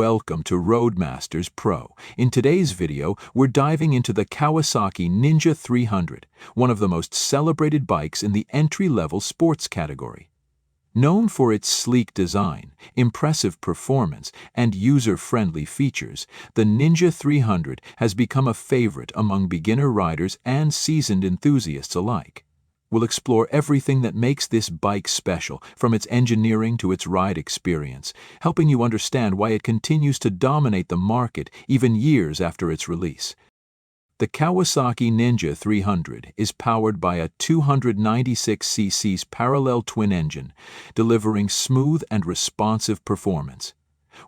Welcome to Roadmasters Pro. In today's video, we're diving into the Kawasaki Ninja 300, one of the most celebrated bikes in the entry-level sports category. Known for its sleek design, impressive performance, and user-friendly features, the Ninja 300 has become a favorite among beginner riders and seasoned enthusiasts alike. We'll explore everything that makes this bike special, from its engineering to its ride experience, helping you understand why it continues to dominate the market even years after its release. The Kawasaki Ninja 300 is powered by a 296cc parallel twin engine, delivering smooth and responsive performance.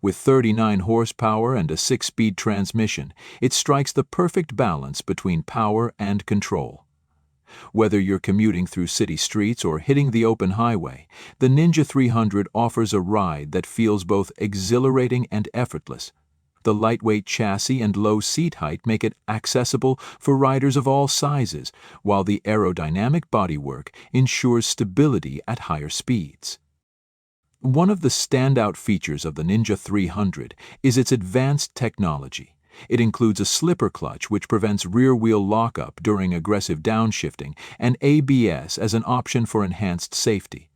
With 39 horsepower and a 6-speed transmission, it strikes the perfect balance between power and control. Whether you're commuting through city streets or hitting the open highway, the Ninja 300 offers a ride that feels both exhilarating and effortless. The lightweight chassis and low seat height make it accessible for riders of all sizes, while the aerodynamic bodywork ensures stability at higher speeds. One of the standout features of the Ninja 300 is its advanced technology. It includes a slipper clutch which prevents rear-wheel lockup during aggressive downshifting, and ABS as an option for enhanced safety.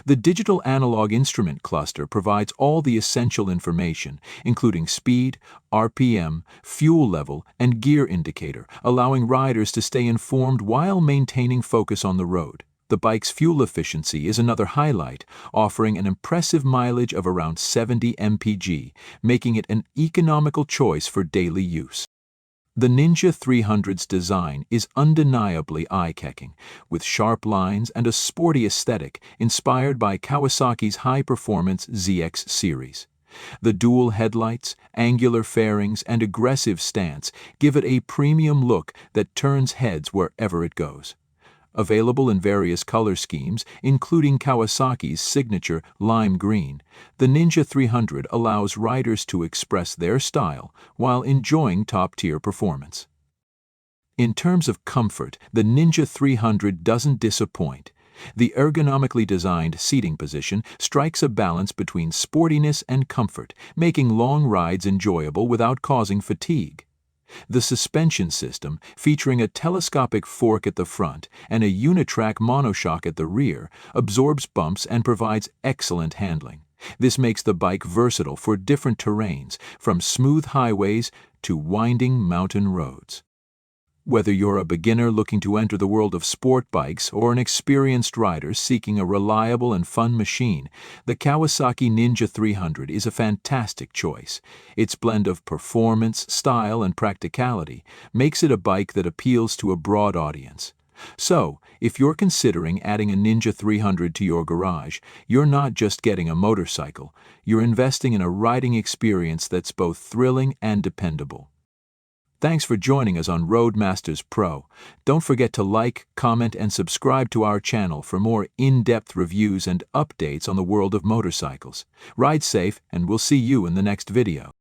The digital analog instrument cluster provides all the essential information, including speed, RPM, fuel level, and gear indicator, allowing riders to stay informed while maintaining focus on the road. The bike's fuel efficiency is another highlight, offering an impressive mileage of around 70 mpg, making it an economical choice for daily use. The Ninja 300's design is undeniably eye-catching, with sharp lines and a sporty aesthetic inspired by Kawasaki's high-performance ZX series. The dual headlights, angular fairings, and aggressive stance give it a premium look that turns heads wherever it goes. Available in various color schemes, including Kawasaki's signature lime green, the Ninja 300 allows riders to express their style while enjoying top-tier performance. In terms of comfort, the Ninja 300 doesn't disappoint. The ergonomically designed seating position strikes a balance between sportiness and comfort, making long rides enjoyable without causing fatigue. The suspension system, featuring a telescopic fork at the front and a unitrack monoshock at the rear, absorbs bumps and provides excellent handling. This makes the bike versatile for different terrains, from smooth highways to winding mountain roads. Whether you're a beginner looking to enter the world of sport bikes or an experienced rider seeking a reliable and fun machine, the Kawasaki Ninja 300 is a fantastic choice. Its blend of performance, style, and practicality makes it a bike that appeals to a broad audience. So, if you're considering adding a Ninja 300 to your garage, you're not just getting a motorcycle, you're investing in a riding experience that's both thrilling and dependable. Thanks for joining us on Roadmasters Pro. Don't forget to like, comment, and subscribe to our channel for more in-depth reviews and updates on the world of motorcycles. Ride safe, and we'll see you in the next video.